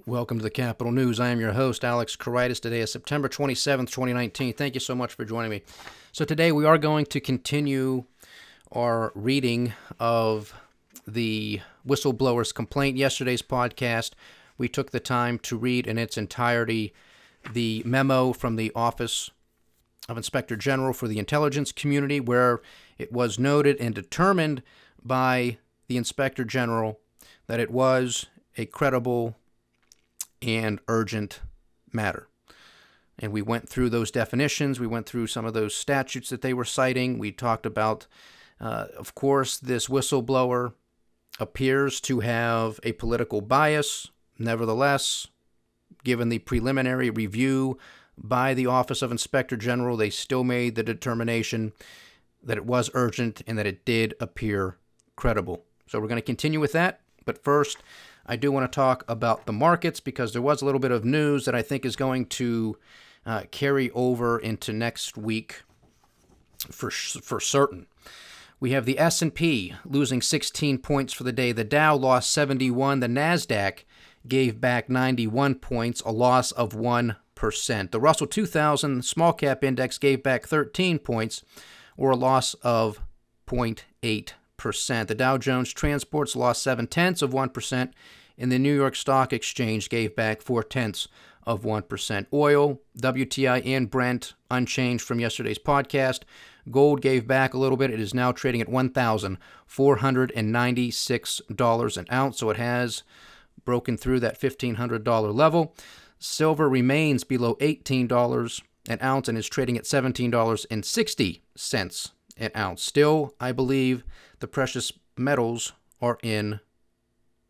Welcome to the Capital News. I am your host, Alex Coritis. Today is September 27th, 2019. Thank you so much for joining me. So today we are going to continue our reading of the whistleblower's complaint. Yesterday's podcast, we took the time to read in its entirety the memo from the Office of Inspector General for the Intelligence Community, where it was noted and determined by the Inspector General that it was a credible and urgent matter. And we went through those definitions. We went through some of those statutes that they were citing. We talked about, of course, this whistleblower appears to have a political bias. Nevertheless, given the preliminary review by the Office of Inspector General, they still made the determination that it was urgent and that it did appear credible. So we're going to continue with that. But first, I do want to talk about the markets because there was a little bit of news that I think is going to carry over into next week for certain. We have the S&P losing 16 points for the day. The Dow lost 71. The NASDAQ gave back 91 points, a loss of 1%. The Russell 2000 small cap index gave back 13 points, or a loss of 0.8%. The Dow Jones Transports lost 0.7%, and the New York Stock Exchange gave back 0.4%. Oil, WTI, and Brent unchanged from yesterday's podcast. Gold gave back a little bit. It is now trading at $1,496 an ounce, so it has broken through that $1,500 level. Silver remains below $18 an ounce and is trading at $17.60 an ounce. Still, I believe the precious metals are in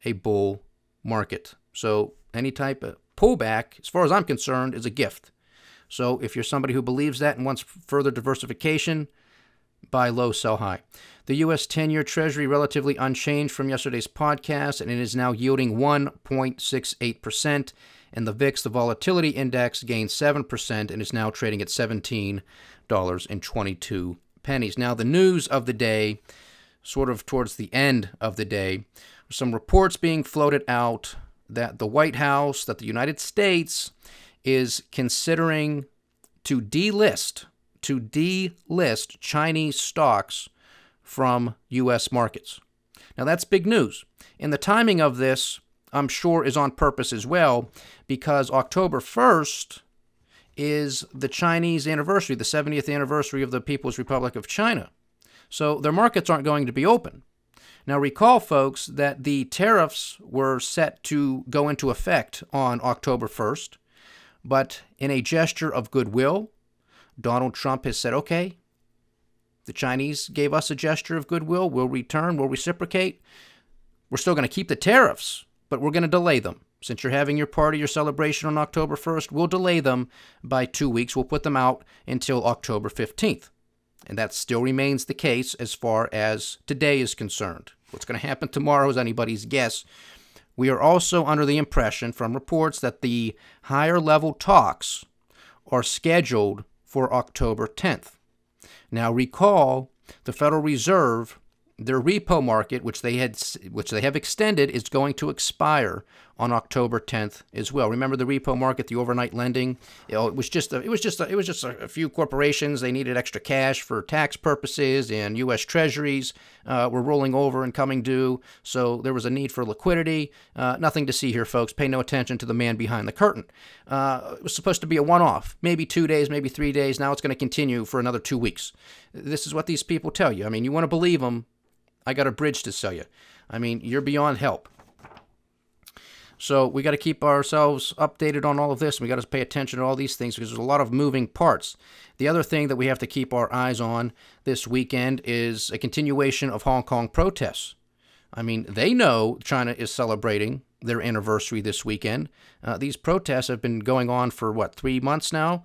a bull market. So any type of pullback, as far as I'm concerned, is a gift. So if you're somebody who believes that and wants further diversification, buy low, sell high. The U.S. 10-year Treasury relatively unchanged from yesterday's podcast, and it is now yielding 1.68%. And the VIX, the volatility index, gained 7% and is now trading at $17.22. Now, the news of the day, sort of towards the end of the day, some reports being floated out that the White House, that the United States is considering to delist Chinese stocks from U.S. markets. Now, that's big news. And the timing of this, I'm sure, is on purpose as well, because October 1st is the Chinese anniversary, the 70th anniversary of the People's Republic of China. So their markets aren't going to be open. Now recall, folks, that the tariffs were set to go into effect on October 1st, but in a gesture of goodwill, Donald Trump has said, okay, the Chinese gave us a gesture of goodwill, we'll return, we'll reciprocate. We're still going to keep the tariffs, but we're going to delay them. Since you're having your party, your celebration on October 1st, we'll delay them by 2 weeks. We'll put them out until October 15th. And that still remains the case as far as today is concerned. What's going to happen tomorrow is anybody's guess. We are also under the impression from reports that the higher level talks are scheduled for October 10th. Now recall, the Federal Reserve, their repo market, which they have extended, is going to expire on October 10th as well. Remember the repo market, the overnight lending? It was just a few corporations. They needed extra cash for tax purposes, and U.S. Treasuries were rolling over and coming due. So there was a need for liquidity. Nothing to see here, folks. Pay no attention to the man behind the curtain. It was supposed to be a one-off, maybe 2 days, maybe 3 days. Now it's going to continue for another 2 weeks. This is what these people tell you. I mean, you want to believe them, I got a bridge to sell you. I mean, you're beyond help. So we got to keep ourselves updated on all of this. We got to pay attention to all these things because there's a lot of moving parts. The other thing that we have to keep our eyes on this weekend is a continuation of Hong Kong protests. I mean, they know China is celebrating their anniversary this weekend. These protests have been going on for, 3 months now,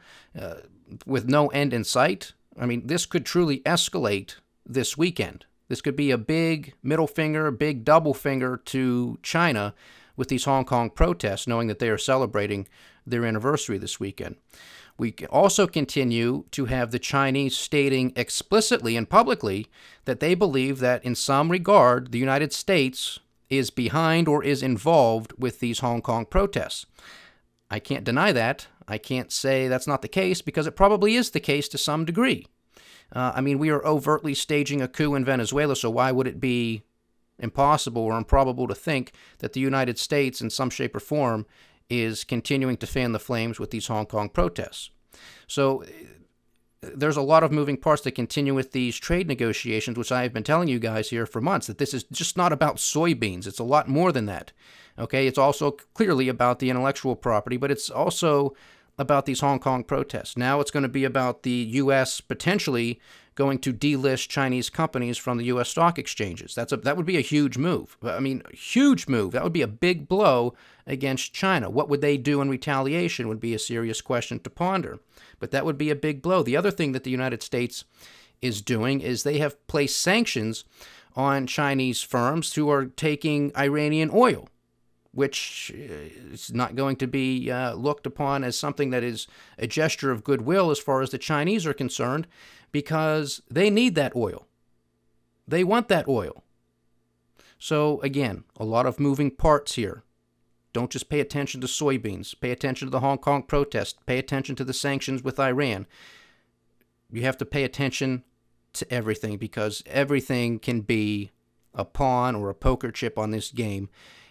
with no end in sight. I mean, this could truly escalate this weekend. This could be a big middle finger, big double finger to China with these Hong Kong protests, knowing that they are celebrating their anniversary this weekend. We also continue to have the Chinese stating explicitly and publicly that they believe that in some regard the United States is behind or is involved with these Hong Kong protests. I can't deny that. I can't say that's not the case because it probably is the case to some degree. I mean, we are overtly staging a coup in Venezuela, so why would it be impossible or improbable to think that the United States, in some shape or form, is continuing to fan the flames with these Hong Kong protests? So there's a lot of moving parts that continue with these trade negotiations, which I have been telling you guys here for months, that this is just not about soybeans. It's a lot more than that. Okay, it's also clearly about the intellectual property, but it's also about these Hong Kong protests. Now it's going to be about the U.S. potentially going to delist Chinese companies from the U.S. stock exchanges. That would be a huge move. I mean, huge move. That would be a big blow against China. What would they do in retaliation would be a serious question to ponder. But that would be a big blow. The other thing that the United States is doing is they have placed sanctions on Chinese firms who are taking Iranian oil, which is not going to be looked upon as something that is a gesture of goodwill as far as the Chinese are concerned, because they need that oil. They want that oil. So again, a lot of moving parts here. Don't just pay attention to soybeans. Pay attention to the Hong Kong protest. Pay attention to the sanctions with Iran. You have to pay attention to everything, because everything can be a pawn or a poker chip on this game.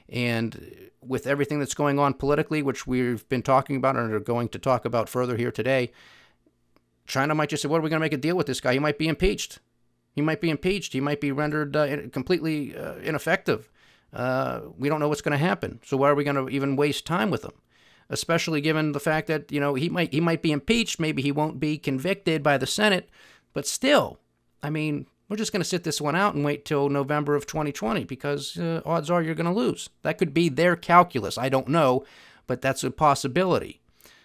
And with everything that's going on politically, which we've been talking about and are going to talk about further here today, China might just say, what are we going to make a deal with this guy? He might be impeached. He might be impeached. He might be rendered completely ineffective. We don't know what's going to happen. So why are we going to even waste time with him? Especially given the fact that, you know, he might be impeached. Maybe he won't be convicted by the Senate. But still, I mean, we're just going to sit this one out and wait till November of 2020 because odds are you're going to lose. That could be their calculus. I don't know, but that's a possibility.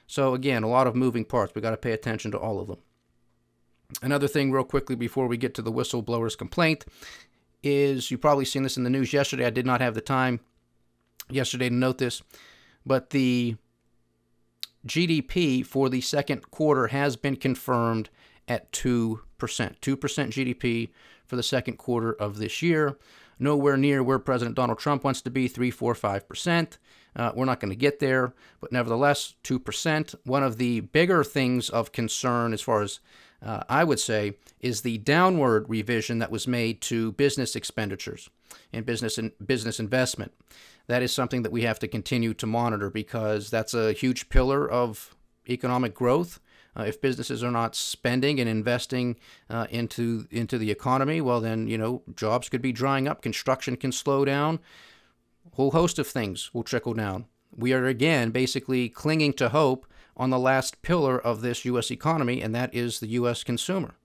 So again, a lot of moving parts. We got to pay attention to all of them. Another thing real quickly before we get to the whistleblower's complaint is, you've probably seen this in the news yesterday. I did not have the time yesterday to note this, but the GDP for the second quarter has been confirmed at 2%. 2% GDP for the second quarter of this year. Nowhere near where President Donald Trump wants to be, 3, 4, 5%. We're not going to get there, but nevertheless, 2%. One of the bigger things of concern, as far as I would say, is the downward revision that was made to business expenditures and business investment. That is something that we have to continue to monitor, because that's a huge pillar of economic growth. If businesses are not spending and investing into the economy, well then, you know, jobs could be drying up, construction can slow down, a whole host of things will trickle down. We are again basically clinging to hope on the last pillar of this U.S. economy, and that is the U.S. consumer.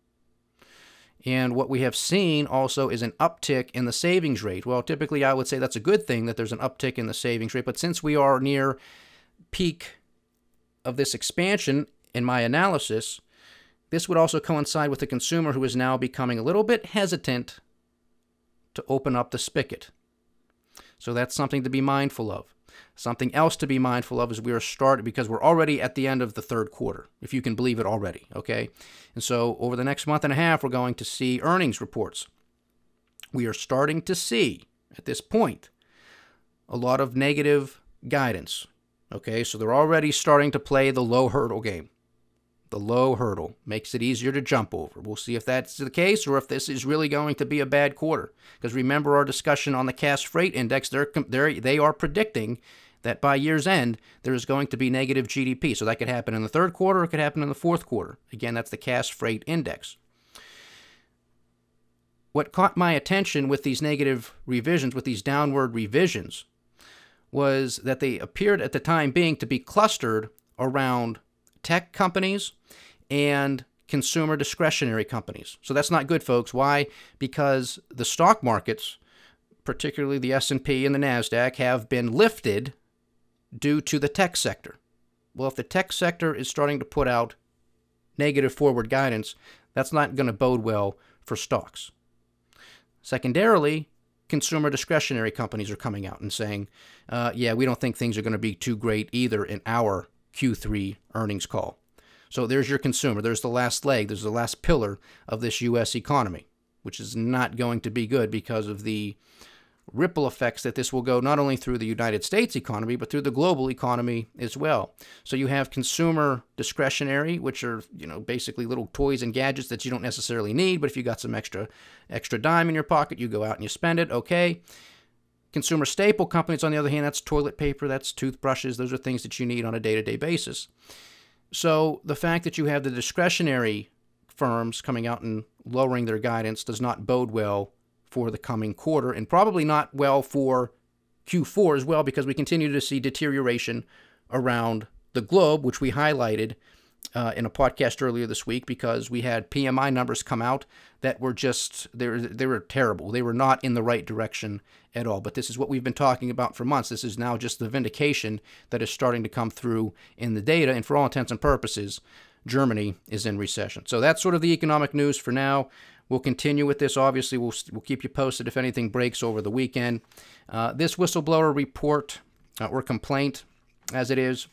And what we have seen also is an uptick in the savings rate. Well, typically I would say that's a good thing that there's an uptick in the savings rate, but since we are near peak of this expansion, in my analysis, this would also coincide with the consumer who is now becoming a little bit hesitant to open up the spigot. So that's something to be mindful of. Something else to be mindful of is because we're already at the end of the third quarter, if you can believe it already, okay? And so over the next month and a half, we're going to see earnings reports. We are starting to see, at this point, a lot of negative guidance, okay? So they're already starting to play the low hurdle game. The low hurdle makes it easier to jump over. We'll see if that's the case or if this is really going to be a bad quarter. Because remember our discussion on the cash freight index, they are predicting that by year's end, there is going to be negative GDP. So that could happen in the third quarter, it could happen in the fourth quarter. Again, that's the cash freight index. What caught my attention with these negative revisions, with these downward revisions, was that they appeared at the time being to be clustered around tech companies and consumer discretionary companies. So that's not good, folks. Why? Because the stock markets, particularly the S&P and the NASDAQ, have been lifted due to the tech sector. Well, if the tech sector is starting to put out negative forward guidance, that's not going to bode well for stocks. Secondarily, consumer discretionary companies are coming out and saying, yeah, we don't think things are going to be too great either in our Q3 earnings call. So there's your consumer. There's the last leg. There's the last pillar of this U.S. economy, which is not going to be good because of the ripple effects that this will go not only through the United States economy, but through the global economy as well. So you have consumer discretionary, which are, basically little toys and gadgets that you don't necessarily need, but if you got some extra dime in your pocket, you go out and you spend it, okay. Consumer staple companies, on the other hand, that's toilet paper, that's toothbrushes, those are things that you need on a day-to-day basis. So the fact that you have the discretionary firms coming out and lowering their guidance does not bode well for the coming quarter, and probably not well for Q4 as well, because we continue to see deterioration around the globe, which we highlighted in a podcast earlier this week, because we had PMI numbers come out that were just, they were terrible. They were not in the right direction at all. But this is what we've been talking about for months. This is now just the vindication that is starting to come through in the data, and for all intents and purposes, Germany is in recession. So that's sort of the economic news for now. We'll continue with this. Obviously, we'll keep you posted if anything breaks over the weekend. This whistleblower report or complaint, as it is,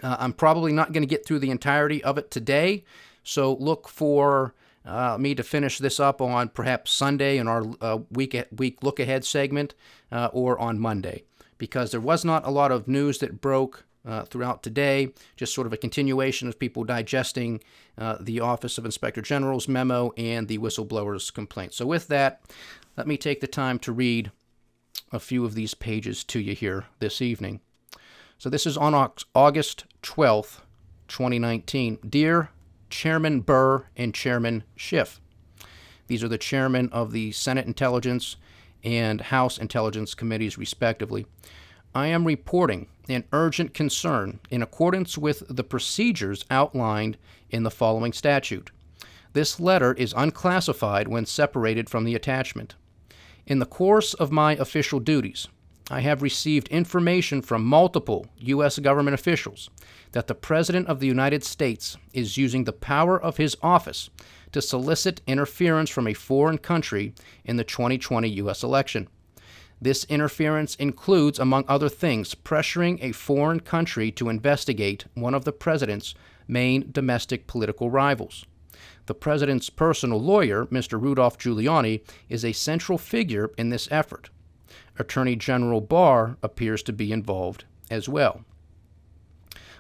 I'm probably not going to get through the entirety of it today. So look for me to finish this up on perhaps Sunday in our week look ahead segment or on Monday, because there was not a lot of news that broke throughout today, just sort of a continuation of people digesting the Office of Inspector General's memo and the whistleblower's complaint. So with that, let me take the time to read a few of these pages to you here this evening. So this is on August 12th, 2019. Dear Chairman Burr and Chairman Schiff, these are the chairmen of the Senate Intelligence and House Intelligence Committees, respectively. I am reporting an urgent concern in accordance with the procedures outlined in the following statute. This letter is unclassified when separated from the attachment. In the course of my official duties, I have received information from multiple U.S. government officials that the President of the United States is using the power of his office to solicit interference from a foreign country in the 2020 U.S. election. This interference includes, among other things, pressuring a foreign country to investigate one of the president's main domestic political rivals. The president's personal lawyer, Mr. Rudolph Giuliani, is a central figure in this effort. Attorney General Barr appears to be involved as well.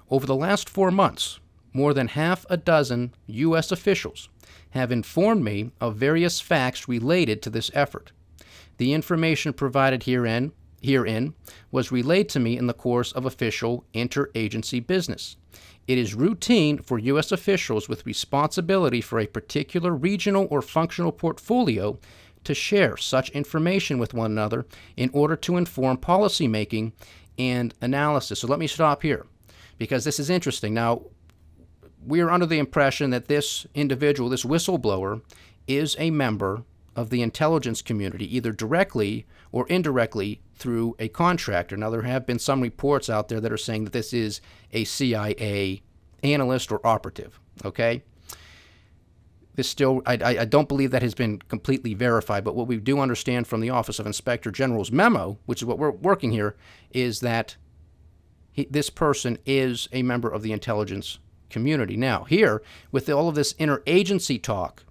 Over the last 4 months, more than half a dozen U.S. officials have informed me of various facts related to this effort. The information provided herein was relayed to me in the course of official interagency business. It is routine for U.S. officials with responsibility for a particular regional or functional portfolio to share such information with one another in order to inform policymaking and analysis. So let me stop here, because this is interesting. Now, we are under the impression that this individual, this whistleblower, is a member of the intelligence community, either directly or indirectly through a contractor. Now, there have been some reports out there that are saying that this is a CIA analyst or operative, okay? This still, I don't believe that has been completely verified, but what we do understand from the Office of Inspector General's memo, which is what we're working here, is that this person is a member of the intelligence community. Now, here, with all of this interagency talk,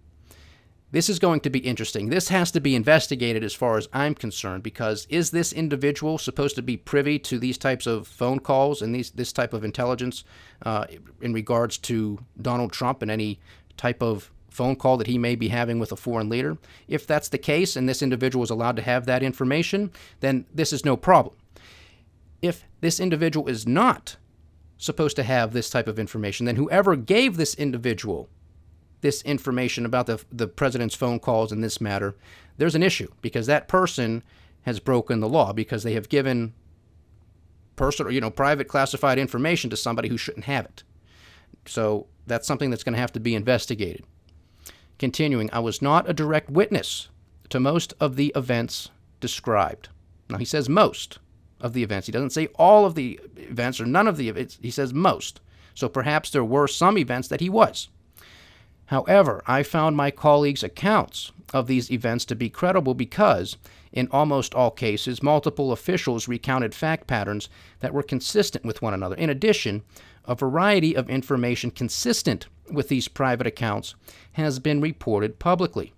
this is going to be interesting. This has to be investigated as far as I'm concerned, because is this individual supposed to be privy to these types of phone calls and this type of intelligence in regards to Donald Trump and any type of phone call that he may be having with a foreign leader? If that's the case and this individual is allowed to have that information, then this is no problem. If this individual is not supposed to have this type of information, then whoever gave this individual this information about the president's phone calls in this matter, there's an issue, because that person has broken the law, because they have given personal, private classified information to somebody who shouldn't have it. So that's something that's going to have to be investigated. Continuing, I was not a direct witness to most of the events described. Now, he says most of the events. He doesn't say all of the events or none of the events. He says most. So perhaps there were some events that he was. However, I found my colleagues' accounts of these events to be credible because, in almost all cases, multiple officials recounted fact patterns that were consistent with one another. In addition, a variety of information consistent with these private accounts has been reported publicly.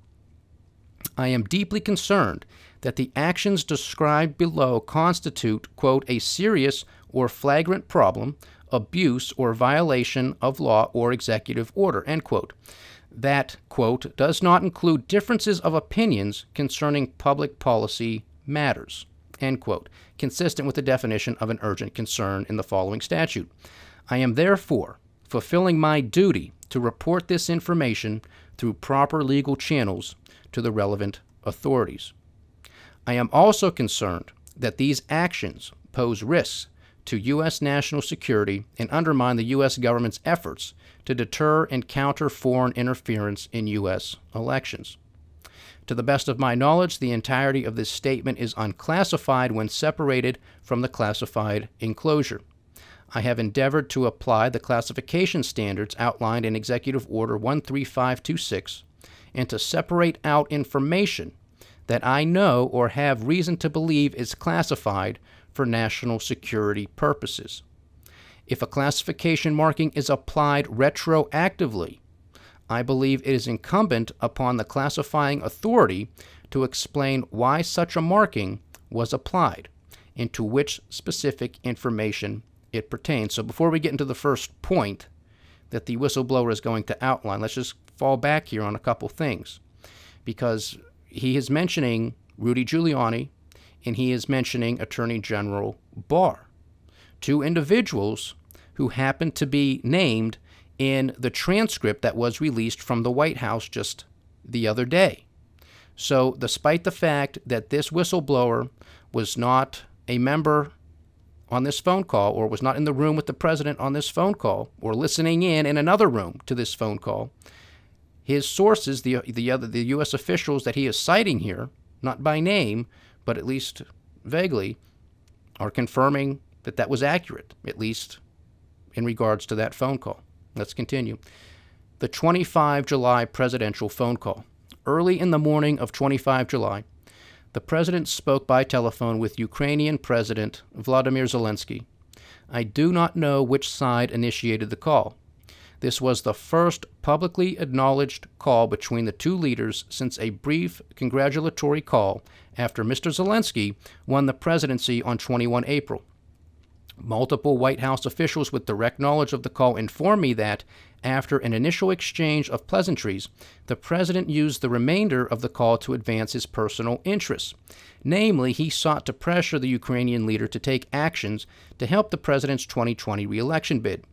I am deeply concerned that the actions described below constitute, quote, a serious or flagrant problem, abuse, or violation of law or executive order, end quote. That, quote, does not include differences of opinions concerning public policy matters, end quote, consistent with the definition of an urgent concern in the following statute. I am therefore fulfilling my duty to report this information through proper legal channels to the relevant authorities. I am also concerned that these actions pose risks to U.S. national security and undermine the U.S. government's efforts to deter and counter foreign interference in U.S. elections. To the best of my knowledge, the entirety of this statement is unclassified when separated from the classified enclosure. I have endeavored to apply the classification standards outlined in Executive Order 13526 and to separate out information that I know or have reason to believe is classified for national security purposes. If a classification marking is applied retroactively, I believe it is incumbent upon the classifying authority to explain why such a marking was applied and to which specific information it pertains. So before we get into the first point that the whistleblower is going to outline, let's just fall back here on a couple things, because he is mentioning Rudy Giuliani and he is mentioning Attorney General Barr, two individuals who happen to be named in the transcript that was released from the White House just the other day. So despite the fact that this whistleblower was not a member on this phone call, or was not in the room with the president on this phone call, or listening in another room to this phone call, his sources, the U.S. officials that he is citing here, not by name, but at least vaguely, are confirming that that was accurate, at least in regards to that phone call. Let's continue. The 25 July presidential phone call. Early in the morning of 25 July, the president spoke by telephone with Ukrainian President Vladimir Zelenskyy. I do not know which side initiated the call. This was the first publicly acknowledged call between the two leaders since a brief congratulatory call after Mr. Zelenskyy won the presidency on 21 April. Multiple White House officials with direct knowledge of the call informed me that, after an initial exchange of pleasantries, the president used the remainder of the call to advance his personal interests. Namely, he sought to pressure the Ukrainian leader to take actions to help the president's 2020 re-election bid.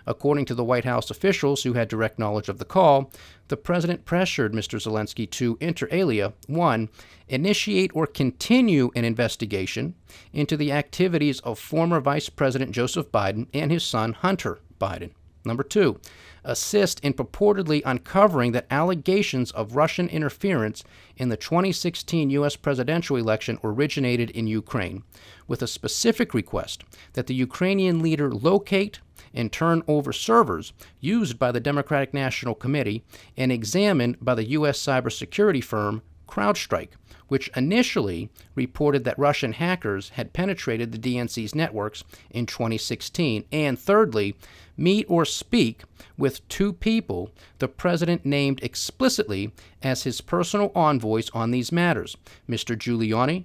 According to the White House officials who had direct knowledge of the call, the president pressured Mr. Zelenskyy to, inter alia, 1. Initiate or continue an investigation into the activities of former Vice President Joseph Biden and his son Hunter Biden. Number 2, assist in purportedly uncovering that allegations of Russian interference in the 2016 U.S. presidential election originated in Ukraine, with a specific request that the Ukrainian leader locate and turn over servers used by the Democratic National Committee and examined by the U.S. cybersecurity firm CrowdStrike, which initially reported that Russian hackers had penetrated the DNC's networks in 2016. And thirdly, meet or speak with two people the president named explicitly as his personal envoys on these matters, Mr. Giuliani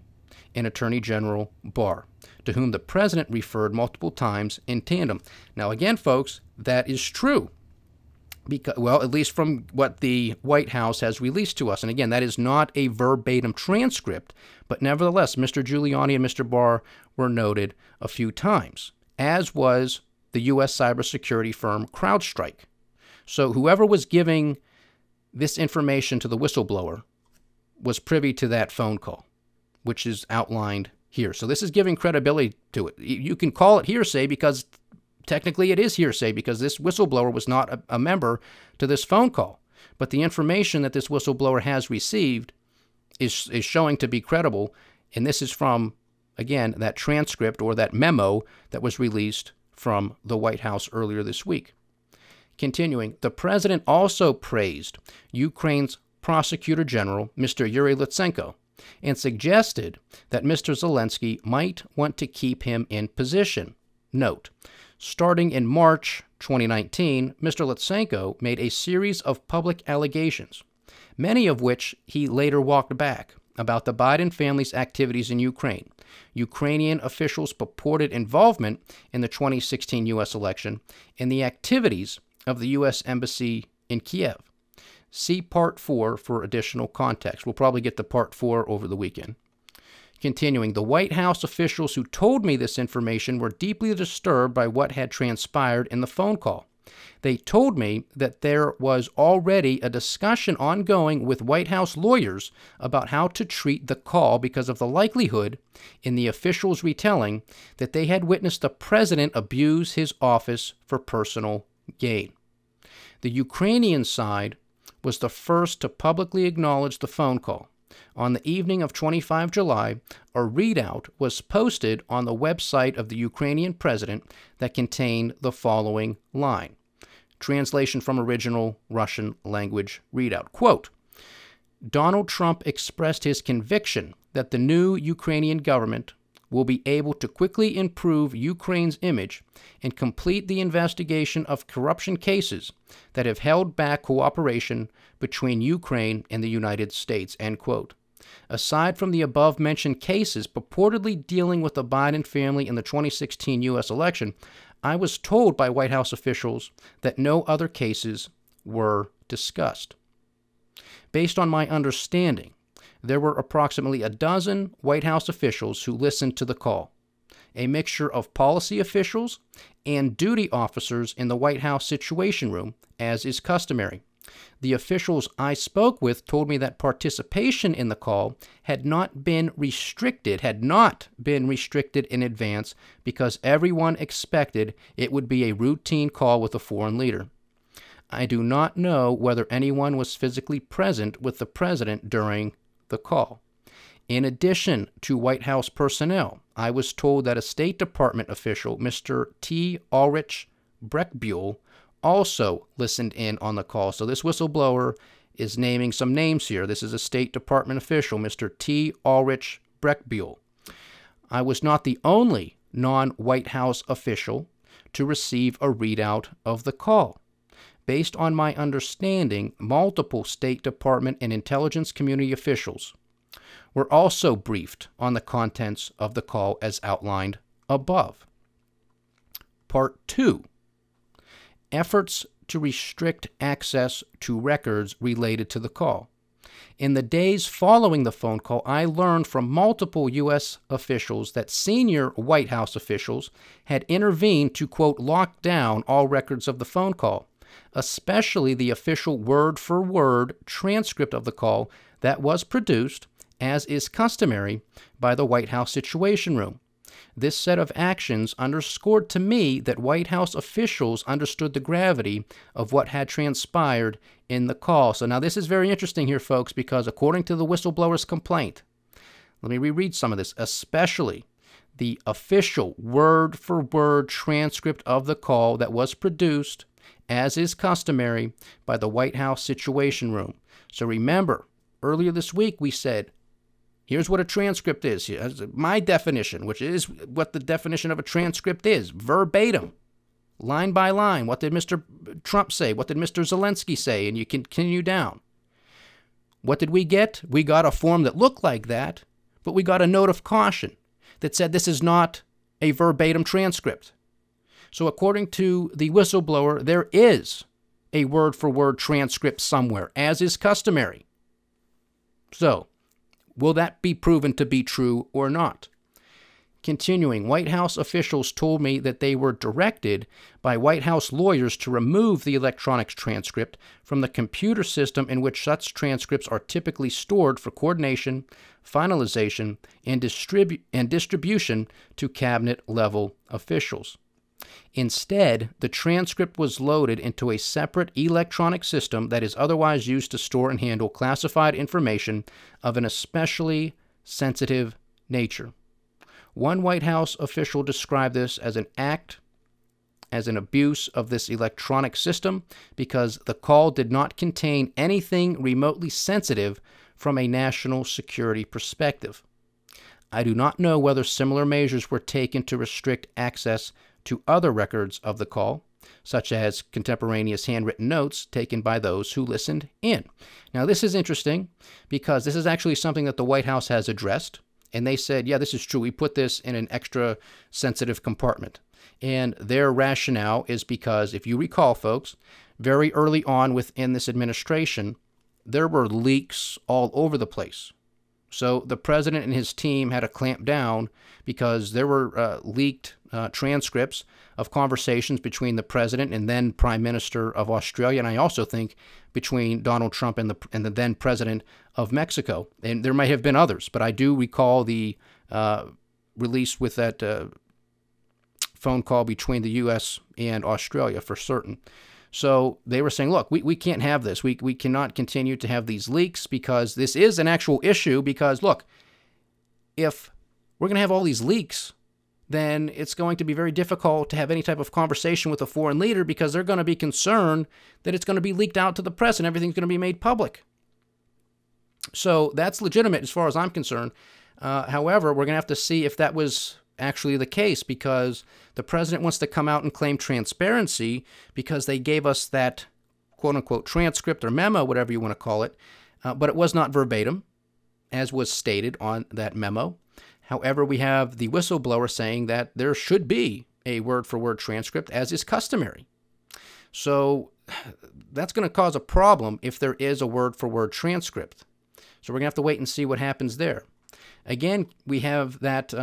and Attorney General Barr, to whom the president referred multiple times in tandem. Now, again, folks, that is true. Because, well, at least from what the White House has released to us. And again, that is not a verbatim transcript, but nevertheless, Mr. Giuliani and Mr. Barr were noted a few times, as was the U.S. cybersecurity firm CrowdStrike. So whoever was giving this information to the whistleblower was privy to that phone call, which is outlined here. So this is giving credibility to it. You can call it hearsay because technically it is hearsay, because this whistleblower was not a member to this phone call. But the information that this whistleblower has received is showing to be credible. And this is from, again, that transcript or that memo that was released from the White House earlier this week. Continuing, the president also praised Ukraine's Prosecutor General, Mr. Yuri Lysenko, and suggested that Mr. Zelenskyy might want to keep him in position. Note, starting in March 2019, Mr. Lysenko made a series of public allegations, many of which he later walked back, about the Biden family's activities in Ukraine, Ukrainian officials' purported involvement in the 2016 U.S. election, and the activities of the U.S. Embassy in Kiev. See Part 4 for additional context. We'll probably get to Part 4 over the weekend. Continuing, the White House officials who told me this information were deeply disturbed by what had transpired in the phone call. They told me that there was already a discussion ongoing with White House lawyers about how to treat the call because of the likelihood, in the officials' retelling, that they had witnessed the president abuse his office for personal gain. The Ukrainian side was the first to publicly acknowledge the phone call. On the evening of 25 July, a readout was posted on the website of the Ukrainian president that contained the following line. Translation from original Russian language readout. Quote, Donald Trump expressed his conviction that the new Ukrainian government will be able to quickly improve Ukraine's image and complete the investigation of corruption cases that have held back cooperation between Ukraine and the United States, end quote. Aside from the above-mentioned cases purportedly dealing with the Biden family in the 2016 U.S. election, I was told by White House officials that no other cases were discussed. Based on my understanding, there were approximately a dozen White House officials who listened to the call, a mixture of policy officials and duty officers in the White House Situation Room, as is customary. The officials I spoke with told me that participation in the call had not been restricted in advance because everyone expected it would be a routine call with a foreign leader. I do not know whether anyone was physically present with the president during the call. In addition to White House personnel, I was told that a State Department official, Mr. T. Ulrich Breckbuhl, also listened in on the call. So this whistleblower is naming some names here. This is a State Department official, Mr. T. Ulrich Breckbuhl. I was not the only non-White House official to receive a readout of the call. Based on my understanding, multiple State Department and intelligence community officials were also briefed on the contents of the call as outlined above. Part 2. Efforts to restrict access to records related to the call. In the days following the phone call, I learned from multiple U.S. officials that senior White House officials had intervened to, quote, lock down all records of the phone call, especially the official word-for-word transcript of the call that was produced, as is customary, by the White House Situation Room. This set of actions underscored to me that White House officials understood the gravity of what had transpired in the call. So now this is very interesting here, folks, because according to the whistleblower's complaint, let me reread some of this, especially the official word-for-word transcript of the call that was produced, as is customary, by the White House Situation Room. So remember, earlier this week we said, here's what a transcript is. Here's my definition, which is what the definition of a transcript is. Verbatim, line by line. What did Mr. Trump say? What did Mr. Zelenskyy say? And you continue down. What did we get? We got a form that looked like that, but we got a note of caution that said this is not a verbatim transcript. So according to the whistleblower, there is a word-for-word transcript somewhere, as is customary. So, will that be proven to be true or not? Continuing, White House officials told me that they were directed by White House lawyers to remove the electronic transcript from the computer system in which such transcripts are typically stored for coordination, finalization, and distribution to cabinet-level officials. Instead, the transcript was loaded into a separate electronic system that is otherwise used to store and handle classified information of an especially sensitive nature. One White House official described this as an abuse of this electronic system because the call did not contain anything remotely sensitive from a national security perspective. I do not know whether similar measures were taken to restrict access to other records of the call. such as contemporaneous handwritten notes taken by those who listened in. Now, this is interesting because this is actually something that the White House has addressed, and they said, yeah, this is true. We put this in an extra sensitive compartment. And their rationale is because, if you recall, folks, very early on within this administration, there were leaks all over the place. So the president and his team had to clamp down because there were leaked transcripts of conversations between the president and then Prime Minister of Australia, and I also think between Donald Trump and the then president of Mexico. And there might have been others, but I do recall the release with that phone call between the U.S. and Australia for certain. So they were saying, look, we can't have this. We cannot continue to have these leaks because this is an actual issue because, look, if we're going to have all these leaks, then it's going to be very difficult to have any type of conversation with a foreign leader because they're going to be concerned that it's going to be leaked out to the press and everything's going to be made public. So that's legitimate as far as I'm concerned. However, we're going to have to see if that was actually the case because the president wants to come out and claim transparency because they gave us that quote-unquote transcript or memo, whatever you want to call it, but it was not verbatim, as was stated on that memo. However, we have the whistleblower saying that there should be a word-for-word transcript, as is customary. So that's going to cause a problem if there is a word-for-word transcript. So we're going to have to wait and see what happens there. Again, we have that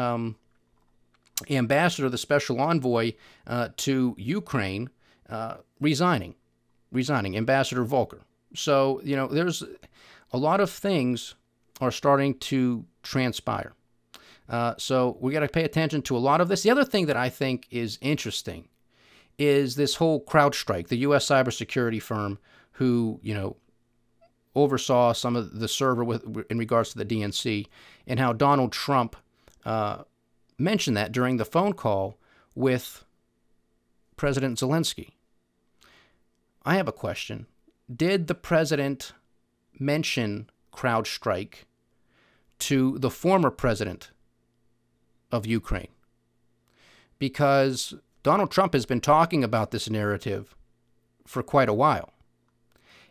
ambassador, the special envoy to Ukraine, resigning, Ambassador Volker. So, you know, there's a lot of things are starting to transpire. So we got to pay attention to a lot of this. The other thing that I think is interesting is this whole CrowdStrike, the U.S. cybersecurity firm who, you know, oversaw some of the server in regards to the DNC, and how Donald Trump mentioned that during the phone call with President Zelenskyy. I have a question. Did the president mention CrowdStrike to the former president of Ukraine? Because Donald Trump has been talking about this narrative for quite a while.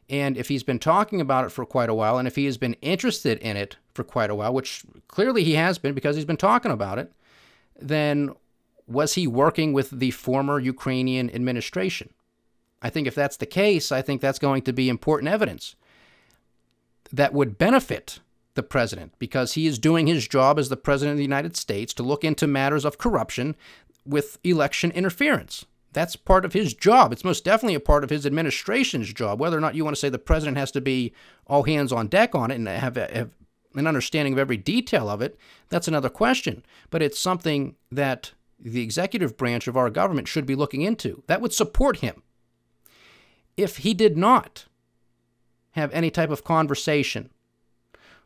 And if he's been talking about it for quite a while, and if he has been interested in it for quite a while, which clearly he has been because he's been talking about it, then was he working with the former Ukrainian administration? I think if that's the case, I think that's going to be important evidence that would benefit the president because he is doing his job as the president of the United States to look into matters of corruption with election interference. That's part of his job. It's most definitely a part of his administration's job. Whether or not you want to say the president has to be all hands on deck on it and have an understanding of every detail of it, that's another question. But it's something that the executive branch of our government should be looking into. That would support him. If he did not have any type of conversation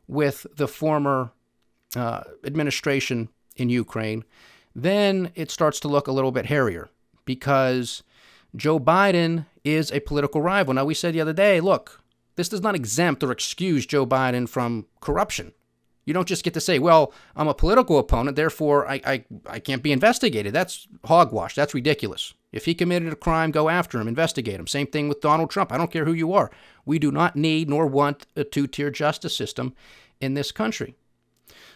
with the former administration in Ukraine, then it starts to look a little bit hairier because Joe Biden is a political rival. Now, we said the other day, look, this does not exempt or excuse Joe Biden from corruption. You don't just get to say, well, I'm a political opponent, therefore I can't be investigated. That's hogwash. That's ridiculous. If he committed a crime, go after him, investigate him. Same thing with Donald Trump. I don't care who you are. We do not need nor want a two-tier justice system in this country.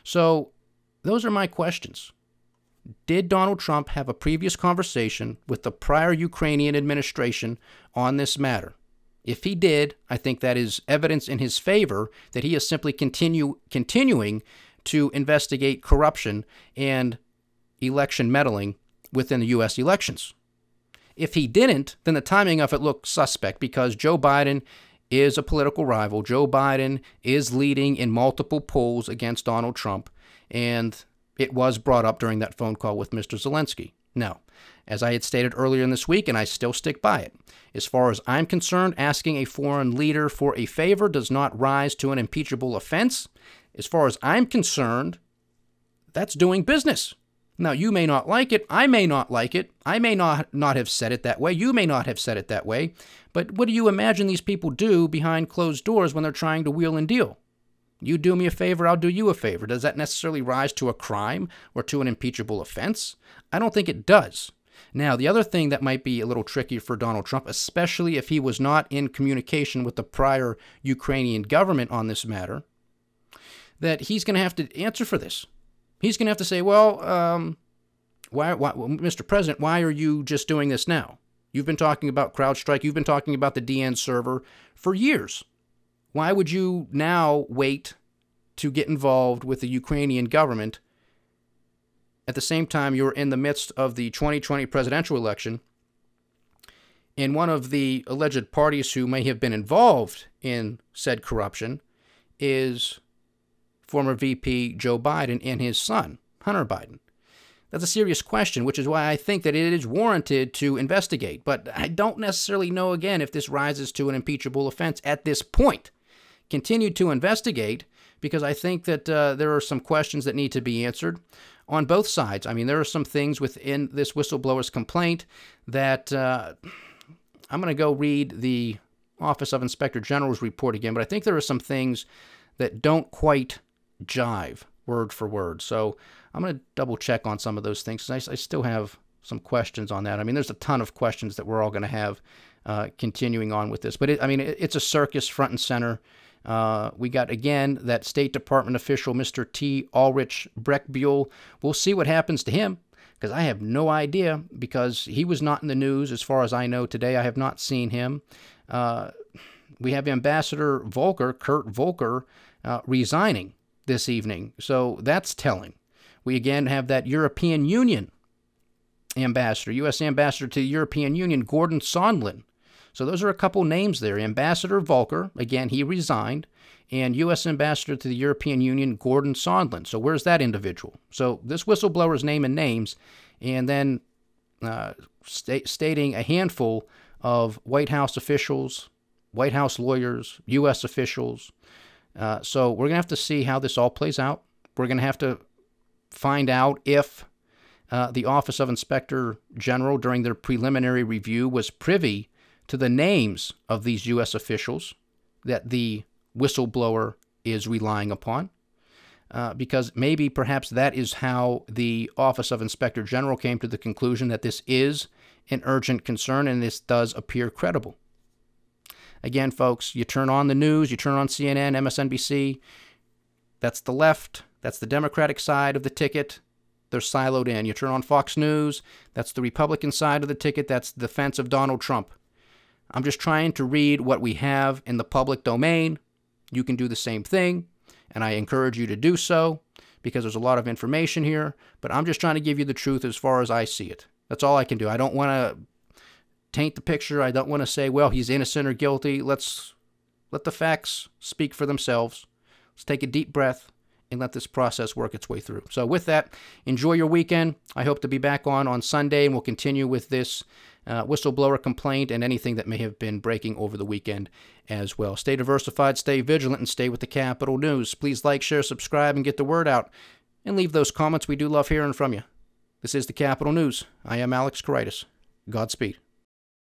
So those are my questions. Did Donald Trump have a previous conversation with the prior Ukrainian administration on this matter? If he did, I think that is evidence in his favor that he is simply continuing to investigate corruption and election meddling within the U.S. elections. If he didn't, then the timing of it looks suspect because Joe Biden is a political rival. Joe Biden is leading in multiple polls against Donald Trump, and it was brought up during that phone call with Mr. Zelenskyy. Now, as I had stated earlier in this week, and I still stick by it, as far as I'm concerned, asking a foreign leader for a favor does not rise to an impeachable offense. As far as I'm concerned, that's doing business. Now, you may not like it. I may not like it. I may not have said it that way. You may not have said it that way. But what do you imagine these people do behind closed doors when they're trying to wheel and deal? You do me a favor, I'll do you a favor. Does that necessarily rise to a crime or to an impeachable offense? I don't think it does. Now, the other thing that might be a little tricky for Donald Trump, especially if he was not in communication with the prior Ukrainian government on this matter, that he's going to have to answer for this. He's going to have to say, well, why, Mr. President, why are you just doing this now? You've been talking about CrowdStrike. You've been talking about the DN server for years. Why would you now wait to get involved with the Ukrainian government at the same time you're in the midst of the 2020 presidential election, and one of the alleged parties who may have been involved in said corruption is former VP Joe Biden and his son, Hunter Biden? That's a serious question, which is why I think that it is warranted to investigate. But I don't necessarily know, again, if this rises to an impeachable offense at this point. Continue to investigate, because I think that there are some questions that need to be answered on both sides. I mean, there are some things within this whistleblower's complaint that I'm going to go read the Office of Inspector General's report again, but I think there are some things that don't quite jive word for word. So I'm going to double check on some of those things, because I still have some questions on that. I mean, there's a ton of questions that we're all going to have continuing on with this. But it's a circus front and center. We got, again, that State Department official, Mr. T. Ulrich Breckbuhl. We'll see what happens to him, because I have no idea, because he was not in the news as far as I know today. I have not seen him. We have Ambassador Volker, Kurt Volker, resigning this evening. So that's telling. We again have that European Union ambassador, U.S. ambassador to the European Union, Gordon Sondland. So those are a couple names there. Ambassador Volker, again, he resigned, and U.S. ambassador to the European Union, Gordon Sondland. So where's that individual? So this whistleblower's name and names, and then stating a handful of White House officials, White House lawyers, U.S. officials. So we're going to have to see how this all plays out. We're going to have to find out if the Office of Inspector General, during their preliminary review, was privy to the names of these U.S. officials that the whistleblower is relying upon, because maybe perhaps that is how the Office of Inspector General came to the conclusion that this is an urgent concern and this does appear credible. Again, folks, you turn on the news, you turn on CNN, MSNBC, that's the left, that's the Democratic side of the ticket. They're siloed in. You turn on Fox News, that's the Republican side of the ticket, that's the defense of Donald Trump. I'm just trying to read what we have in the public domain. You can do the same thing, and I encourage you to do so, because there's a lot of information here, but I'm just trying to give you the truth as far as I see it. That's all I can do. I don't want to taint the picture. I don't want to say, well, he's innocent or guilty. Let's let the facts speak for themselves. Let's take a deep breath and let this process work its way through. So with that, enjoy your weekend. I hope to be back on Sunday, and we'll continue with this whistleblower complaint and anything that may have been breaking over the weekend as well. Stay diversified, stay vigilant, and stay with the Capital News. Please like, share, subscribe, and get the word out. And leave those comments. We do love hearing from you. This is the Capital News. I am Alex Koritis. Godspeed.